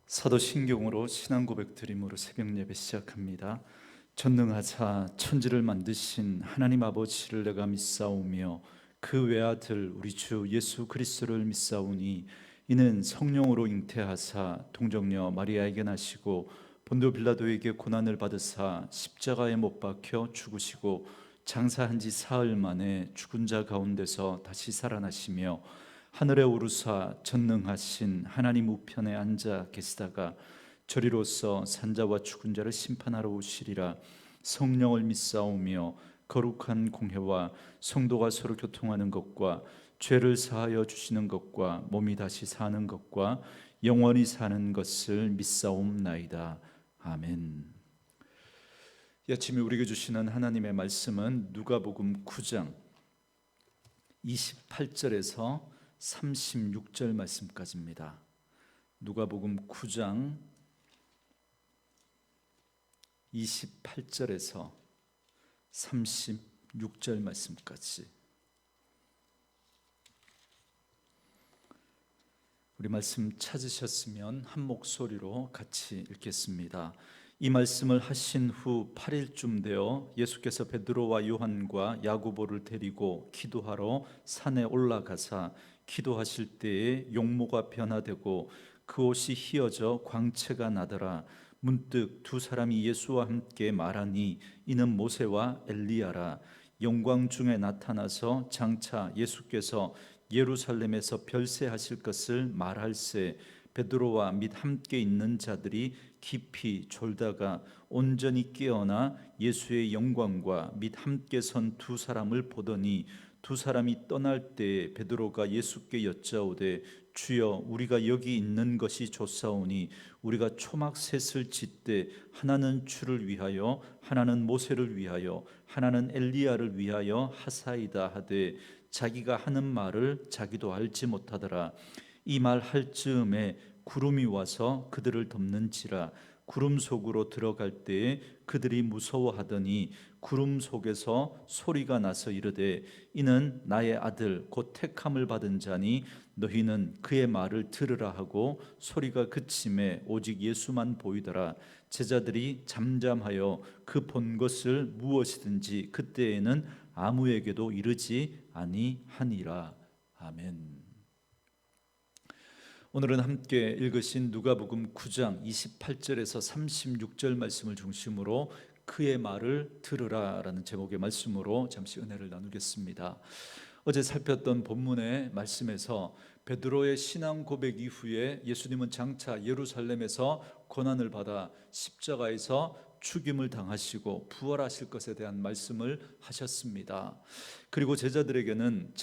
사도신경으로 신앙 고백 드림으로 새벽 예배 시작합니다. 전능하사 천지를 만드신 하나님 아버지를 내가 믿사오며 그 외아들 우리 주 예수 그리스도를 믿사오니 이는 성령으로 잉태하사 동정녀 마리아에게 나시고 본도 빌라도에게 고난을 받으사 십자가에 못 박혀 죽으시고 장사한 지 사흘 만에 죽은 자 가운데서 다시 살아나시며 하늘에 오르사 전능하신 하나님 우편에 앉아 계시다가 저리로서 산자와 죽은 자를 심판하러 오시리라. 성령을 믿사오며 거룩한 공회와 성도가 서로 교통하는 것과 죄를 사하여 주시는 것과 몸이 다시 사는 것과 영원히 사는 것을 믿사옵나이다. 아멘. 이 아침에 우리에게 주시는 하나님의 말씀은 누가복음 9장 28절에서 36절 말씀까지입니다. 누가복음 9장 28절에서 36절 말씀까지 우리 말씀 찾으셨으면 한 목소리로 같이 읽겠습니다. 이 말씀을 하신 후 8일쯤 되어 예수께서 베드로와 요한과 야고보를 데리고 기도하러 산에 올라가사 기도하실 때에 용모가 변화되고 그 옷이 휘어져 광채가 나더라. 문득 두 사람이 예수와 함께 말하니 이는 모세와 엘리야라. 영광 중에 나타나서 장차 예수께서 예루살렘에서 별세하실 것을 말할세. 베드로와 및 함께 있는 자들이 깊이 졸다가 온전히 깨어나 예수의 영광과 및 함께 선 두 사람을 보더니 두 사람이 떠날 때에 베드로가 예수께 여짜오되 주여 우리가 여기 있는 것이 좋사오니 우리가 초막 셋을 짓되 하나는 주를 위하여 하나는 모세를 위하여 하나는 엘리야를 위하여 하사이다 하되 자기가 하는 말을 자기도 알지 못하더라. 이 말 할 즈음에 구름이 와서 그들을 덮는지라. 구름 속으로 들어갈 때에 그들이 무서워하더니 구름 속에서 소리가 나서 이르되 이는 나의 아들 곧 택함을 받은 자니 너희는 그의 말을 들으라 하고 소리가 그침에 오직 예수만 보이더라. 제자들이 잠잠하여 그 본 것을 무엇이든지 그때에는 아무에게도 이르지 아니하니라. 아멘. 오늘은 함께 읽으신 누가복음 9장 28절에서 36절 말씀을 중심으로 그의 말을 들으라 라는 제목의 말씀으로 잠시 은혜를 나누겠습니다. 어제 살폈던 본문의 말씀에서 베드로의 신앙 고백 이후에 예수님은 장차 예루살렘에서 고난을 받아 십자가에서 죽임을 당하시고 부활하실 것에 대한 말씀을 하셨습니다. 그리고 제자들에게는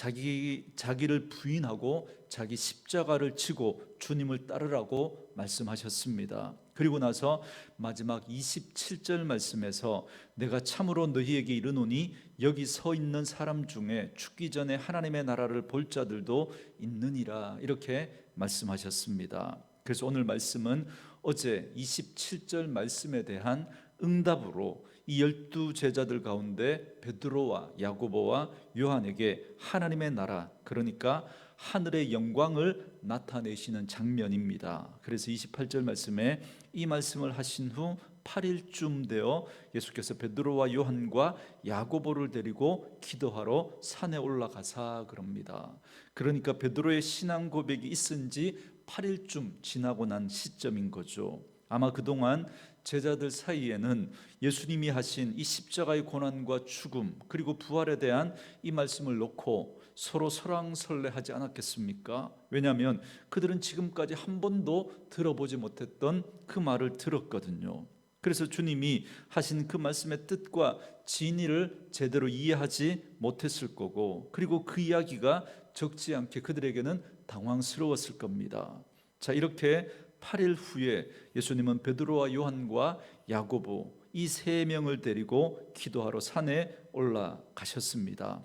자기를 부인하고 자기 십자가를 지고 주님을 따르라고 말씀하셨습니다. 그리고 나서 마지막 27절 말씀에서 내가 참으로 너희에게 이르노니 여기 서 있는 사람 중에 죽기 전에 하나님의 나라를 볼 자들도 있느니라 이렇게 말씀하셨습니다. 그래서 오늘 말씀은 어제 27절 말씀에 대한 응답으로 이 12 제자들 가운데 베드로와 야고보와 요한에게 하나님의 나라, 그러니까 하늘의 영광을 나타내시는 장면입니다. 그래서 28절 말씀에 이 말씀을 하신 후 8일쯤 되어 예수께서 베드로와 요한과 야고보를 데리고 기도하러 산에 올라가사 그럽니다. 그러니까 베드로의 신앙 고백이 있은 지 8일쯤 지나고 난 시점인 거죠. 아마 그동안 제자들 사이에는 예수님이 하신 이 십자가의 고난과 죽음 그리고 부활에 대한 이 말씀을 놓고 서로 설왕설래하지 않았겠습니까? 왜냐하면 그들은 지금까지 한 번도 들어보지 못했던 그 말을 들었거든요. 그래서 주님이 하신 그 말씀의 뜻과 진의를 제대로 이해하지 못했을 거고, 그리고 그 이야기가 적지 않게 그들에게는 당황스러웠을 겁니다. 자, 이렇게 8일 후에 예수님은 베드로와 요한과 야고보 이 세 명을 데리고 기도하러 산에 올라가셨습니다.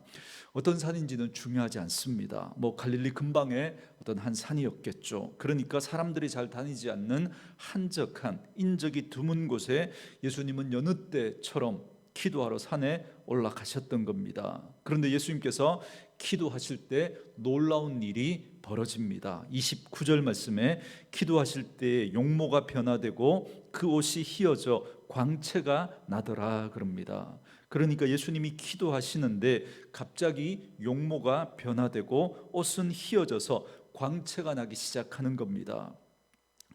어떤 산인지는 중요하지 않습니다. 갈릴리 근방의 어떤 한 산이었겠죠. 그러니까 사람들이 잘 다니지 않는 한적한 인적이 드문 곳에 예수님은 여느 때처럼 기도하러 산에 올라가셨던 겁니다. 그런데 예수님께서 기도하실 때 놀라운 일이 벌어집니다. 29절 말씀에 기도하실 때 용모가 변화되고 그 옷이 휘어져 광채가 나더라 그럽니다. 그러니까 예수님이 기도하시는데 갑자기 용모가 변화되고 옷은 휘어져서 광채가 나기 시작하는 겁니다.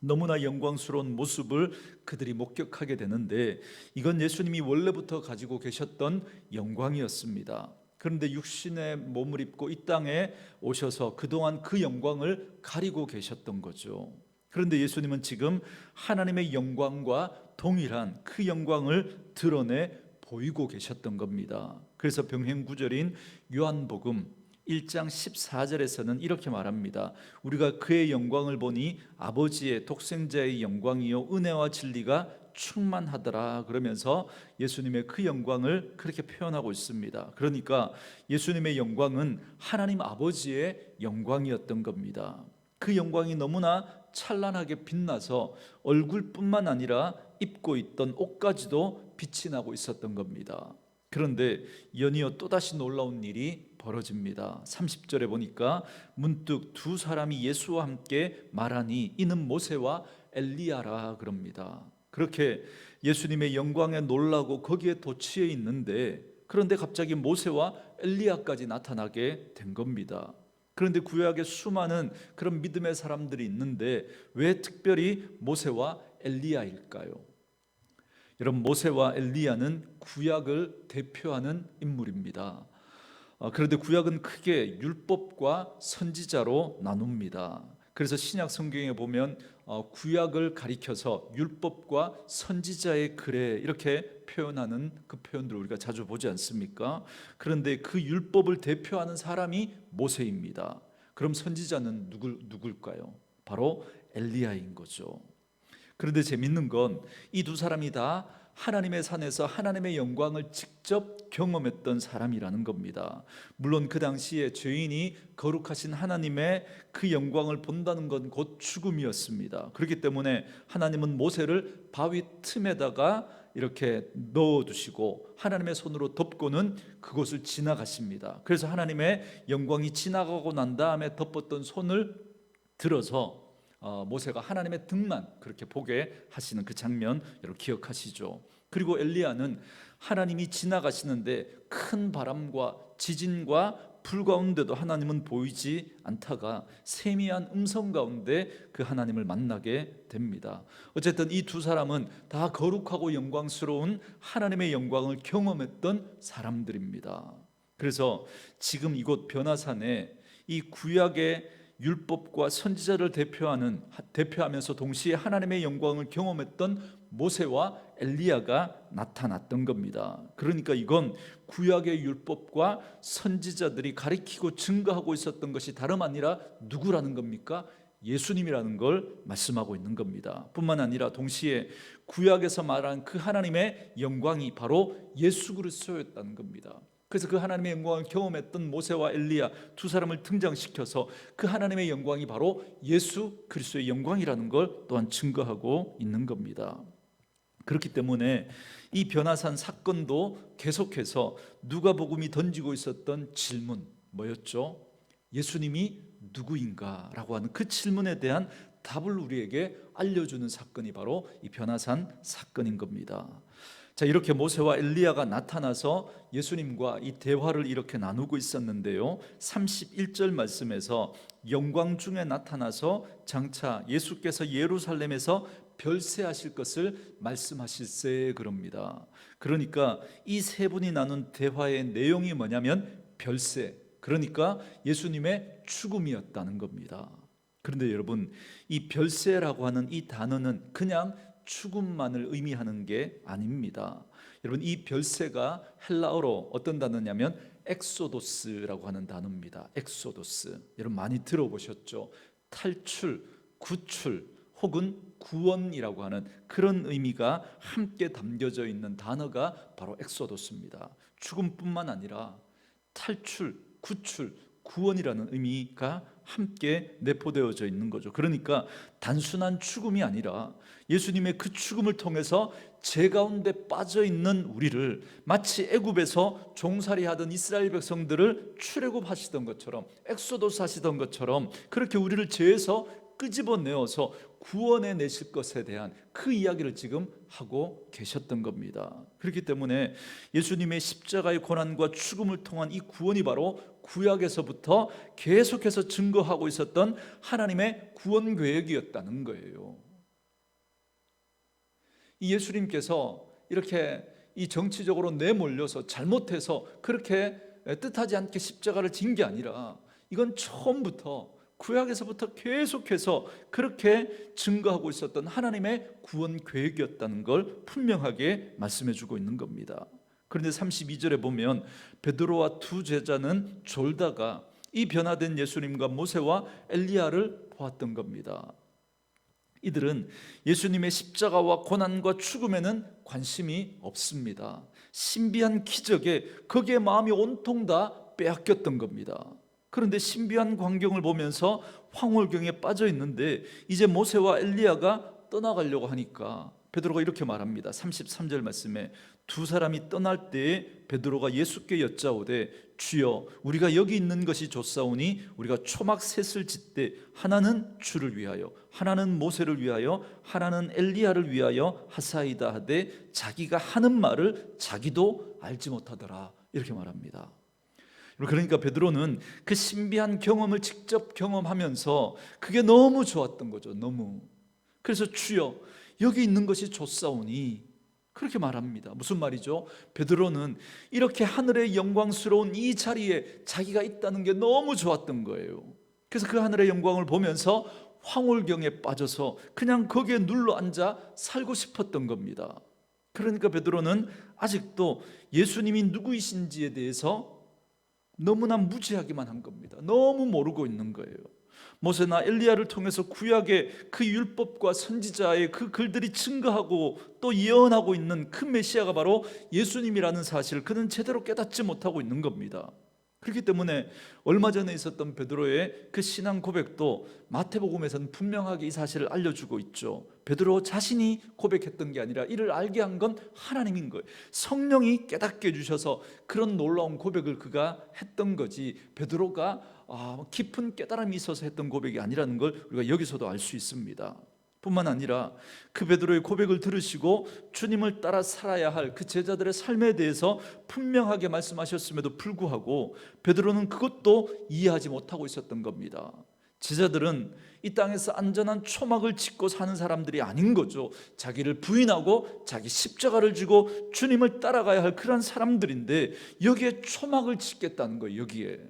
너무나 영광스러운 모습을 그들이 목격하게 되는데 이건 예수님이 원래부터 가지고 계셨던 영광이었습니다. 그런데 육신의 몸을 입고 이 땅에 오셔서 그동안 그 영광을 가리고 계셨던 거죠. 그런데 예수님은 지금 하나님의 영광과 동일한 그 영광을 드러내 보이고 계셨던 겁니다. 그래서 병행구절인 요한복음 1장 14절에서는 이렇게 말합니다. 우리가 그의 영광을 보니 아버지의 독생자의 영광이요 은혜와 진리가 충만하더라 그러면서 예수님의 그 영광을 그렇게 표현하고 있습니다. 그러니까 예수님의 영광은 하나님 아버지의 영광이었던 겁니다. 그 영광이 너무나 찬란하게 빛나서 얼굴뿐만 아니라 입고 있던 옷까지도 빛이 나고 있었던 겁니다. 그런데 연이어 또다시 놀라운 일이 벌어집니다. 30절에 보니까 문득 두 사람이 예수와 함께 말하니 이는 모세와 엘리야라 그럽니다. 그렇게 예수님의 영광에 놀라고 거기에 도취해 있는데 그런데 갑자기 모세와 엘리야까지 나타나게 된 겁니다. 그런데 구약에 수많은 그런 믿음의 사람들이 있는데 왜 특별히 모세와 엘리야일까요? 여러분, 모세와 엘리야는 구약을 대표하는 인물입니다. 그런데 구약은 크게 율법과 선지자로 나눕니다. 그래서 신약 성경에 보면 구약을 가리켜서 율법과 선지자의 글에 이렇게 표현하는 그 표현들을 우리가 자주 보지 않습니까? 그런데 그 율법을 대표하는 사람이 모세입니다. 그럼 선지자는 누굴까요? 바로 엘리야인 거죠. 그런데 재밌는 건 이 두 사람이 다 하나님의 산에서 하나님의 영광을 직접 경험했던 사람이라는 겁니다. 물론 그 당시에 죄인이 거룩하신 하나님의 그 영광을 본다는 건 곧 죽음이었습니다. 그렇기 때문에 하나님은 모세를 바위 틈에다가 이렇게 넣어두시고 하나님의 손으로 덮고는 그곳을 지나가십니다. 그래서 하나님의 영광이 지나가고 난 다음에 덮었던 손을 들어서 모세가 하나님의 등만 그렇게 보게 하시는 그 장면 여러분 기억하시죠? 그리고 엘리야는 하나님이 지나가시는데 큰 바람과 지진과 불 가운데도 하나님은 보이지 않다가 세미한 음성 가운데 그 하나님을 만나게 됩니다. 어쨌든 이 두 사람은 다 거룩하고 영광스러운 하나님의 영광을 경험했던 사람들입니다. 그래서 지금 이곳 변화산에 이 구약의 율법과 선지자를 대표하면서 동시에 하나님의 영광을 경험했던 모세와 엘리야가 나타났던 겁니다. 그러니까 이건 구약의 율법과 선지자들이 가리키고 증거하고 있었던 것이 다름 아니라 누구라는 겁니까? 예수님이라는 걸 말씀하고 있는 겁니다. 뿐만 아니라 동시에 구약에서 말한 그 하나님의 영광이 바로 예수 그리스도였다는 겁니다. 그래서 그 하나님의 영광을 경험했던 모세와 엘리야 두 사람을 등장시켜서 그 하나님의 영광이 바로 예수 그리스도의 영광이라는 걸 또한 증거하고 있는 겁니다. 그렇기 때문에 이 변화산 사건도 계속해서 누가복음이 던지고 있었던 질문 뭐였죠? 예수님이 누구인가라고 하는 그 질문에 대한 답을 우리에게 알려주는 사건이 바로 이 변화산 사건인 겁니다. 자, 이렇게 모세와 엘리야가 나타나서 예수님과 이 대화를 이렇게 나누고 있었는데요, 31절 말씀에서 영광 중에 나타나서 장차 예수께서 예루살렘에서 별세하실 것을 말씀하실세 그럽니다. 그러니까 이 세 분이 나눈 대화의 내용이 뭐냐면 별세, 그러니까 예수님의 죽음이었다는 겁니다. 그런데 여러분, 이 별세라고 하는 이 단어는 그냥 죽음만을 의미하는 게 아닙니다. 여러분, 이 별세가 헬라어로 어떤 단어냐면 엑소도스라고 하는 단어입니다. 엑소도스. 여러분 많이 들어보셨죠? 탈출, 구출 혹은 구원이라고 하는 그런 의미가 함께 담겨져 있는 단어가 바로 엑소도스입니다. 죽음뿐만 아니라 탈출, 구출, 구원이라는 의미가 함께 내포되어져 있는 거죠. 그러니까 단순한 죽음이 아니라 예수님의 그 죽음을 통해서 죄 가운데 빠져 있는 우리를 마치 애굽에서 종살이하던 이스라엘 백성들을 출애굽하시던 것처럼, 엑소도스 하시던 것처럼 그렇게 우리를 죄에서 끄집어내어서 구원해 내실 것에 대한 그 이야기를 지금 하고 계셨던 겁니다. 그렇기 때문에 예수님의 십자가의 고난과 죽음을 통한 이 구원이 바로 구약에서부터 계속해서 증거하고 있었던 하나님의 구원 계획이었다는 거예요. 이 예수님께서 이렇게 이 정치적으로 내몰려서 잘못해서 그렇게 뜻하지 않게 십자가를 진 게 아니라 이건 처음부터 구약에서부터 계속해서 그렇게 증거하고 있었던 하나님의 구원 계획이었다는 걸 분명하게 말씀해 주고 있는 겁니다. 그런데 32절에 보면 베드로와 두 제자는 졸다가 이 변화된 예수님과 모세와 엘리야를 보았던 겁니다. 이들은 예수님의 십자가와 고난과 죽음에는 관심이 없습니다. 신비한 기적에 거기에 마음이 온통 다 빼앗겼던 겁니다. 그런데 신비한 광경을 보면서 황홀경에 빠져 있는데 이제 모세와 엘리야가 떠나가려고 하니까 베드로가 이렇게 말합니다. 33절 말씀에 두 사람이 떠날 때에 베드로가 예수께 여짜오되 주여 우리가 여기 있는 것이 좋사오니 우리가 초막 셋을 짓되 하나는 주를 위하여 하나는 모세를 위하여 하나는 엘리야를 위하여 하사이다 하되 자기가 하는 말을 자기도 알지 못하더라 이렇게 말합니다. 그러니까 베드로는 그 신비한 경험을 직접 경험하면서 그게 너무 좋았던 거죠. 너무. 그래서 주여 여기 있는 것이 좋사오니 그렇게 말합니다. 무슨 말이죠? 베드로는 이렇게 하늘의 영광스러운 이 자리에 자기가 있다는 게 너무 좋았던 거예요. 그래서 그 하늘의 영광을 보면서 황홀경에 빠져서 그냥 거기에 눌러 앉아 살고 싶었던 겁니다. 그러니까 베드로는 아직도 예수님이 누구이신지에 대해서 너무나 무지하기만 한 겁니다. 너무 모르고 있는 거예요. 모세나 엘리야를 통해서 구약의 그 율법과 선지자의 그 글들이 증거하고 또 예언하고 있는 그 메시아가 바로 예수님이라는 사실을 그는 제대로 깨닫지 못하고 있는 겁니다. 그렇기 때문에 얼마 전에 있었던 베드로의 그 신앙 고백도 마태복음에서는 분명하게 이 사실을 알려주고 있죠. 베드로 자신이 고백했던 게 아니라 이를 알게 한 건 하나님인 거예요. 성령이 깨닫게 해주셔서 그런 놀라운 고백을 그가 했던 거지 베드로가 깊은 깨달음이 있어서 했던 고백이 아니라는 걸 우리가 여기서도 알 수 있습니다. 뿐만 아니라 그 베드로의 고백을 들으시고 주님을 따라 살아야 할 그 제자들의 삶에 대해서 분명하게 말씀하셨음에도 불구하고 베드로는 그것도 이해하지 못하고 있었던 겁니다. 제자들은 이 땅에서 안전한 초막을 짓고 사는 사람들이 아닌 거죠. 자기를 부인하고 자기 십자가를 지고 주님을 따라가야 할 그런 사람들인데 여기에 초막을 짓겠다는 거예요. 여기에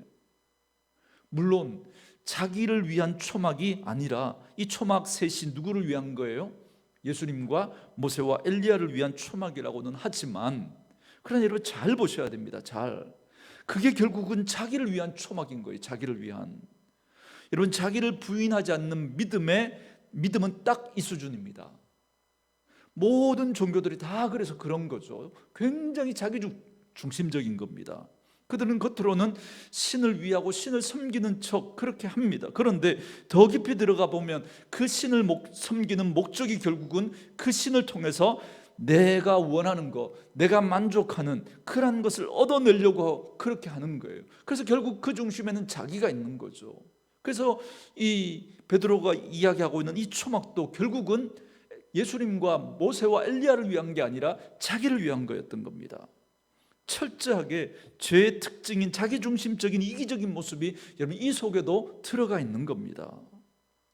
물론 자기를 위한 초막이 아니라 이 초막 셋이 누구를 위한 거예요? 예수님과 모세와 엘리야를 위한 초막이라고는 하지만 그러나 여러분 잘 보셔야 됩니다. 잘. 그게 결국은 자기를 위한 초막인 거예요. 자기를 위한. 여러분 자기를 부인하지 않는 믿음은 딱 이 수준입니다. 모든 종교들이 다 그래서 그런 거죠. 굉장히 자기 중심적인 겁니다. 그들은 겉으로는 신을 위하고 신을 섬기는 척 그렇게 합니다. 그런데 더 깊이 들어가 보면 그 신을 섬기는 목적이 결국은 그 신을 통해서 내가 원하는 거, 내가 만족하는 그런 것을 얻어내려고 그렇게 하는 거예요. 그래서 결국 그 중심에는 자기가 있는 거죠. 그래서 이 베드로가 이야기하고 있는 이 초막도 결국은 예수님과 모세와 엘리야를 위한 게 아니라 자기를 위한 거였던 겁니다. 철저하게 죄의 특징인 자기중심적인 이기적인 모습이 여러분 이 속에도 들어가 있는 겁니다.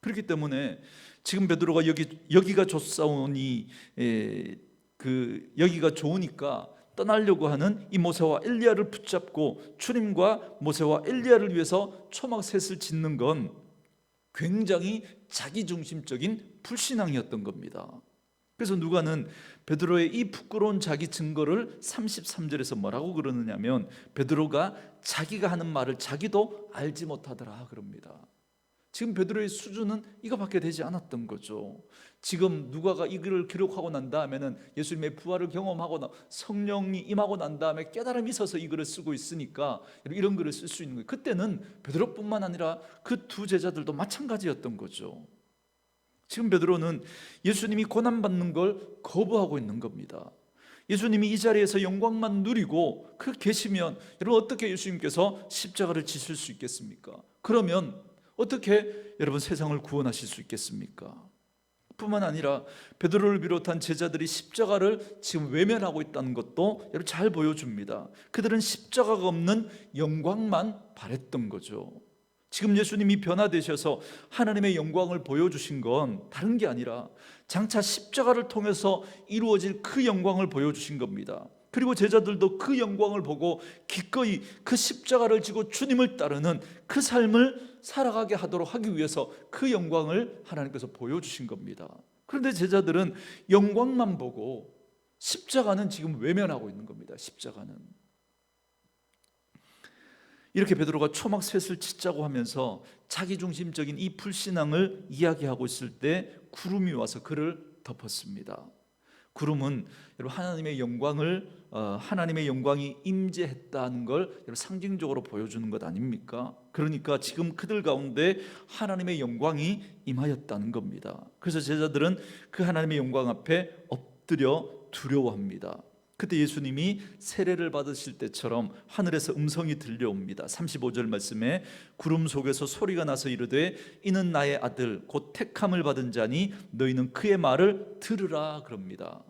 그렇기 때문에 지금 베드로가 여기가 좋사오니 여기가 좋으니까 떠나려고 하는 이 모세와 엘리야를 붙잡고 주님과 모세와 엘리야를 위해서 초막 셋을 짓는 건 굉장히 자기중심적인 불신앙이었던 겁니다. 그래서 누가는 베드로의 이 부끄러운 자기 증거를 33절에서 뭐라고 그러느냐면 베드로가 자기가 하는 말을 자기도 알지 못하더라 그럽니다. 지금 베드로의 수준은 이거밖에 되지 않았던 거죠. 지금 누가가 이글을 기록하고 난 다음에는 예수님의 부활을 경험하고 성령이 임하고 난 다음에 깨달음이 있어서 이 글을 쓰고 있으니까 이런 글을 쓸 수 있는 거예요. 그때는 베드로뿐만 아니라 그 두 제자들도 마찬가지였던 거죠. 지금 베드로는 예수님이 고난받는 걸 거부하고 있는 겁니다. 예수님이 이 자리에서 영광만 누리고 그 계시면 여러분 어떻게 예수님께서 십자가를 지실 수 있겠습니까? 그러면 어떻게 여러분 세상을 구원하실 수 있겠습니까? 뿐만 아니라 베드로를 비롯한 제자들이 십자가를 지금 외면하고 있다는 것도 여러분 잘 보여줍니다. 그들은 십자가가 없는 영광만 바랬던 거죠. 지금 예수님이 변화되셔서 하나님의 영광을 보여주신 건 다른 게 아니라 장차 십자가를 통해서 이루어질 그 영광을 보여주신 겁니다. 그리고 제자들도 그 영광을 보고 기꺼이 그 십자가를 지고 주님을 따르는 그 삶을 살아가게 하도록 하기 위해서 그 영광을 하나님께서 보여주신 겁니다. 그런데 제자들은 영광만 보고 십자가는 지금 외면하고 있는 겁니다. 십자가는 이렇게 베드로가 초막 셋을 치자고 하면서 자기중심적인 이 불신앙을 이야기하고 있을 때 구름이 와서 그를 덮었습니다. 구름은 여러분 하나님의 영광이 임재했다는 걸 상징적으로 보여주는 것 아닙니까? 그러니까 지금 그들 가운데 하나님의 영광이 임하였다는 겁니다. 그래서 제자들은 그 하나님의 영광 앞에 엎드려 두려워합니다. 그때 예수님이 세례를 받으실 때처럼 하늘에서 음성이 들려옵니다. 35절 말씀에 구름 속에서 소리가 나서 이르되 이는 나의 아들 곧 택함을 받은 자니 너희는 그의 말을 들으라 그럽니다.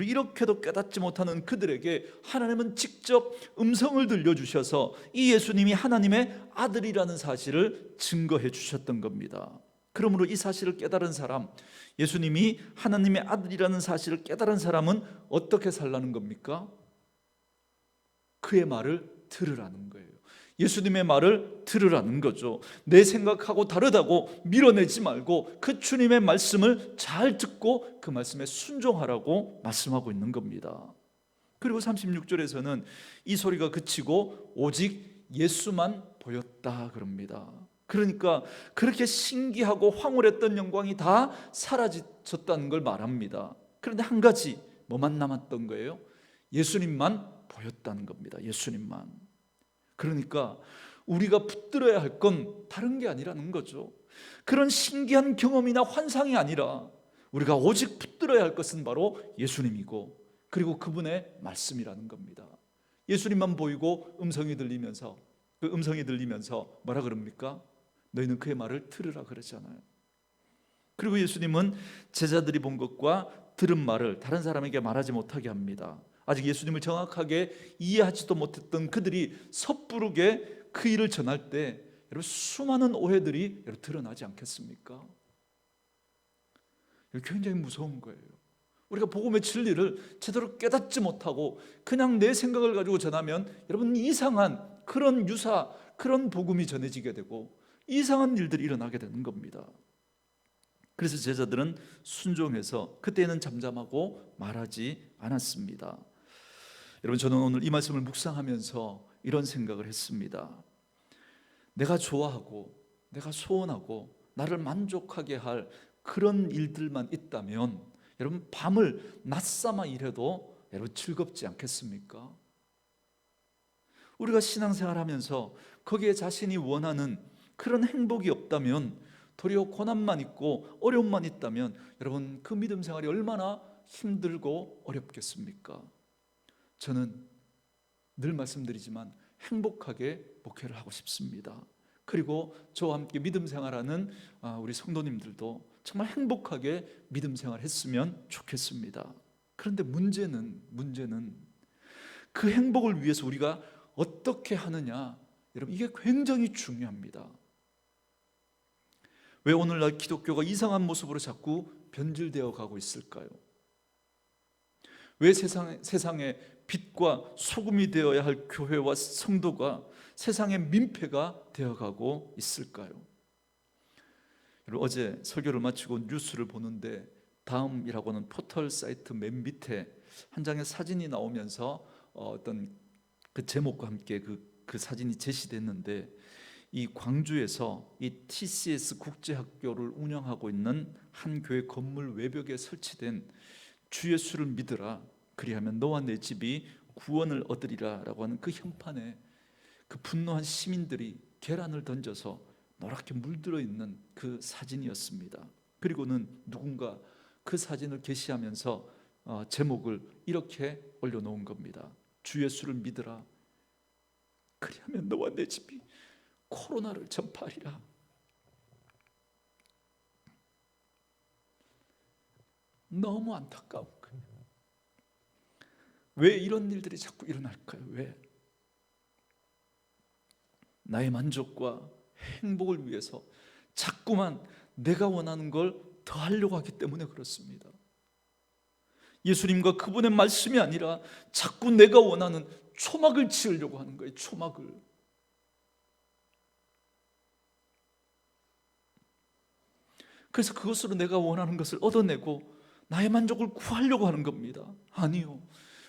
이렇게도 깨닫지 못하는 그들에게 하나님은 직접 음성을 들려주셔서 이 예수님이 하나님의 아들이라는 사실을 증거해 주셨던 겁니다. 그러므로 이 사실을 깨달은 사람, 예수님이 하나님의 아들이라는 사실을 깨달은 사람은 어떻게 살라는 겁니까? 그의 말을 들으라는 거예요. 예수님의 말을 들으라는 거죠. 내 생각하고 다르다고 밀어내지 말고 그 주님의 말씀을 잘 듣고 그 말씀에 순종하라고 말씀하고 있는 겁니다. 그리고 36절에서는 이 소리가 그치고 오직 예수만 보였다 그럽니다. 그러니까 그렇게 신기하고 황홀했던 영광이 다 사라졌다는 걸 말합니다. 그런데 한 가지 뭐만 남았던 거예요? 예수님만 보였다는 겁니다. 예수님만. 그러니까 우리가 붙들어야 할 건 다른 게 아니라는 거죠. 그런 신기한 경험이나 환상이 아니라 우리가 오직 붙들어야 할 것은 바로 예수님이고 그리고 그분의 말씀이라는 겁니다. 예수님만 보이고 음성이 들리면서 그 음성이 들리면서 뭐라 그럽니까? 너희는 그의 말을 들으라 그러잖아요. 그리고 예수님은 제자들이 본 것과 들은 말을 다른 사람에게 말하지 못하게 합니다. 아직 예수님을 정확하게 이해하지도 못했던 그들이 섣부르게 그 일을 전할 때 여러분 수많은 오해들이 드러나지 않겠습니까? 굉장히 무서운 거예요. 우리가 복음의 진리를 제대로 깨닫지 못하고 그냥 내 생각을 가지고 전하면 여러분 이상한 그런 유사 그런 복음이 전해지게 되고 이상한 일들이 일어나게 되는 겁니다. 그래서 제자들은 순종해서 그때는 잠잠하고 말하지 않았습니다. 여러분 저는 오늘 이 말씀을 묵상하면서 이런 생각을 했습니다. 내가 좋아하고 내가 소원하고 나를 만족하게 할 그런 일들만 있다면 여러분 밤을 낮삼아 일해도 여러분 즐겁지 않겠습니까? 우리가 신앙생활하면서 거기에 자신이 원하는 그런 행복이 없다면 도리어 고난만 있고 어려움만 있다면 여러분 그 믿음 생활이 얼마나 힘들고 어렵겠습니까? 저는 늘 말씀드리지만 행복하게 목회를 하고 싶습니다. 그리고 저와 함께 믿음 생활하는 우리 성도님들도 정말 행복하게 믿음 생활했으면 좋겠습니다. 그런데 문제는 그 행복을 위해서 우리가 어떻게 하느냐, 여러분 이게 굉장히 중요합니다. 왜 오늘날 기독교가 이상한 모습으로 자꾸 변질되어 가고 있을까요? 왜 세상에 빛과 소금이 되어야 할 교회와 성도가 세상의 민폐가 되어가고 있을까요? 어제 설교를 마치고 뉴스를 보는데 다음이라고 하는 포털 사이트 맨 밑에 한 장의 사진이 나오면서 어떤 그 제목과 함께 그 사진이 제시됐는데 이 광주에서 이 TCS 국제학교를 운영하고 있는 한 교회 건물 외벽에 설치된 주 예수를 믿으라 그리하면 너와 내 집이 구원을 얻으리라 라고 하는 그 현판에 그 분노한 시민들이 계란을 던져서 노랗게 물들어 있는 그 사진이었습니다. 그리고는 누군가 그 사진을 게시하면서 제목을 이렇게 올려놓은 겁니다. 주 예수를 믿으라 그리하면 너와 내 집이 코로나를 전파하리라. 너무 안타까운 거예요. 왜 이런 일들이 자꾸 일어날까요? 왜? 나의 만족과 행복을 위해서 자꾸만 내가 원하는 걸 더 하려고 하기 때문에 그렇습니다. 예수님과 그분의 말씀이 아니라 자꾸 내가 원하는 초막을 지으려고 하는 거예요. 초막을. 그래서 그것으로 내가 원하는 것을 얻어내고 나의 만족을 구하려고 하는 겁니다. 아니요,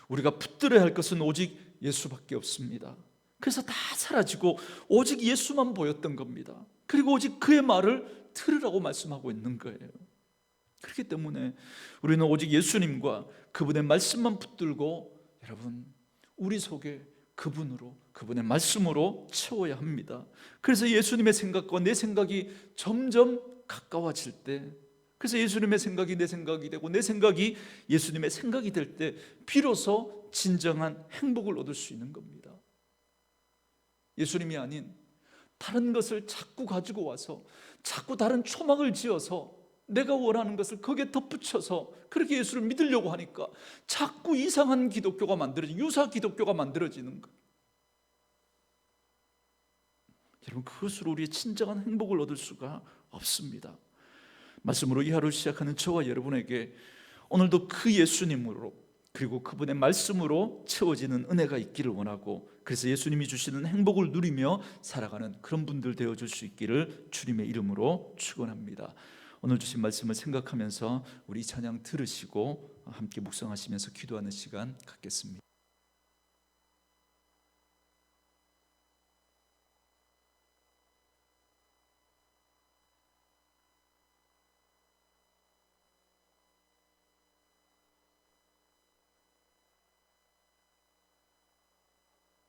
우리가 붙들어야 할 것은 오직 예수밖에 없습니다. 그래서 다 사라지고 오직 예수만 보였던 겁니다. 그리고 오직 그의 말을 들으라고 말씀하고 있는 거예요. 그렇기 때문에 우리는 오직 예수님과 그분의 말씀만 붙들고 여러분 우리 속에 그분으로, 그분의 말씀으로 채워야 합니다. 그래서 예수님의 생각과 내 생각이 점점 가까워질 때, 그래서 예수님의 생각이 내 생각이 되고 내 생각이 예수님의 생각이 될 때 비로소 진정한 행복을 얻을 수 있는 겁니다. 예수님이 아닌 다른 것을 자꾸 가지고 와서 자꾸 다른 초막을 지어서 내가 원하는 것을 거기에 덧붙여서 그렇게 예수를 믿으려고 하니까 자꾸 이상한 기독교가 만들어지는, 유사 기독교가 만들어지는 거예요. 여러분, 그것으로 우리의 진정한 행복을 얻을 수가 없습니다. 말씀으로 이 하루를 시작하는 저와 여러분에게 오늘도 그 예수님으로 그리고 그분의 말씀으로 채워지는 은혜가 있기를 원하고, 그래서 예수님이 주시는 행복을 누리며 살아가는 그런 분들 되어줄 수 있기를 주님의 이름으로 축원합니다. 오늘 주신 말씀을 생각하면서 우리 찬양 들으시고 함께 묵상하시면서 기도하는 시간 갖겠습니다.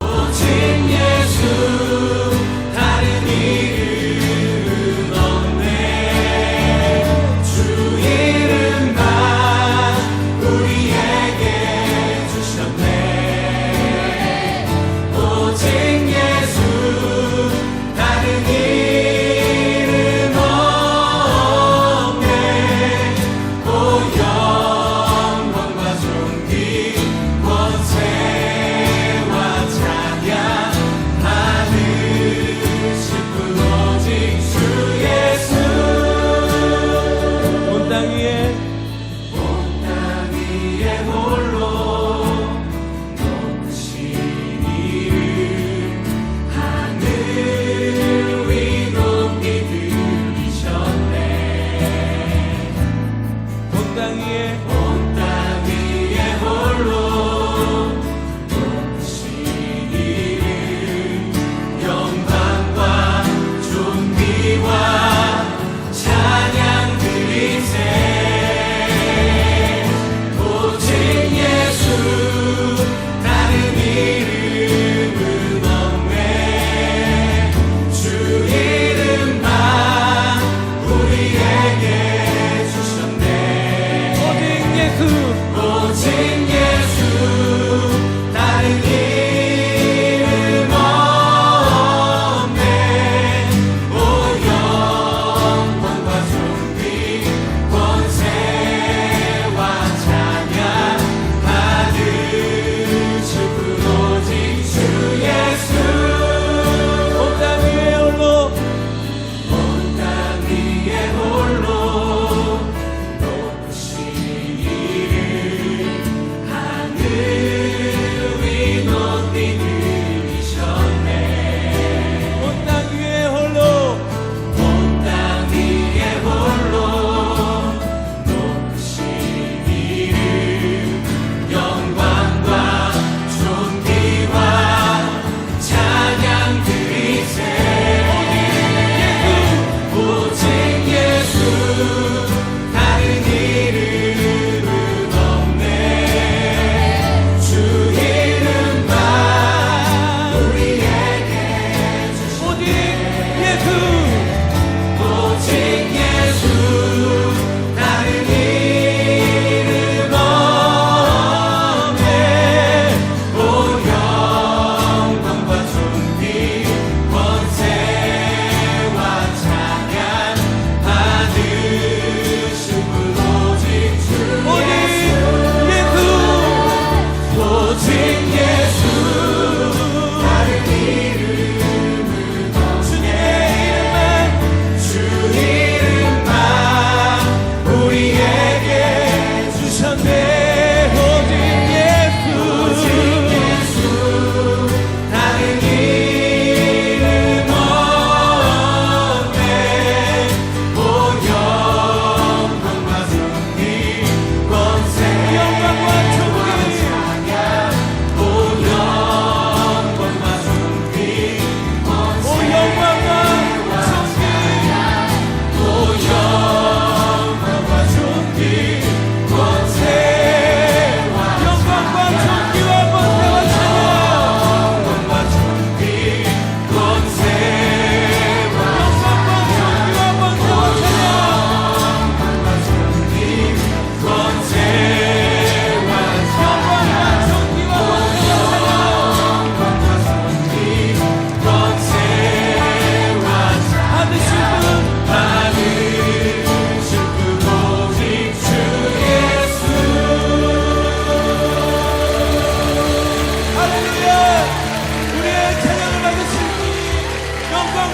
오직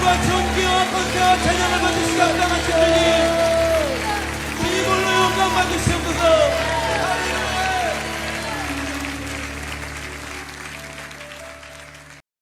영광과 존귀와 권세와 찬양을 받으시기 합당한 주님, 주님 홀로 영광 받으시옵소서.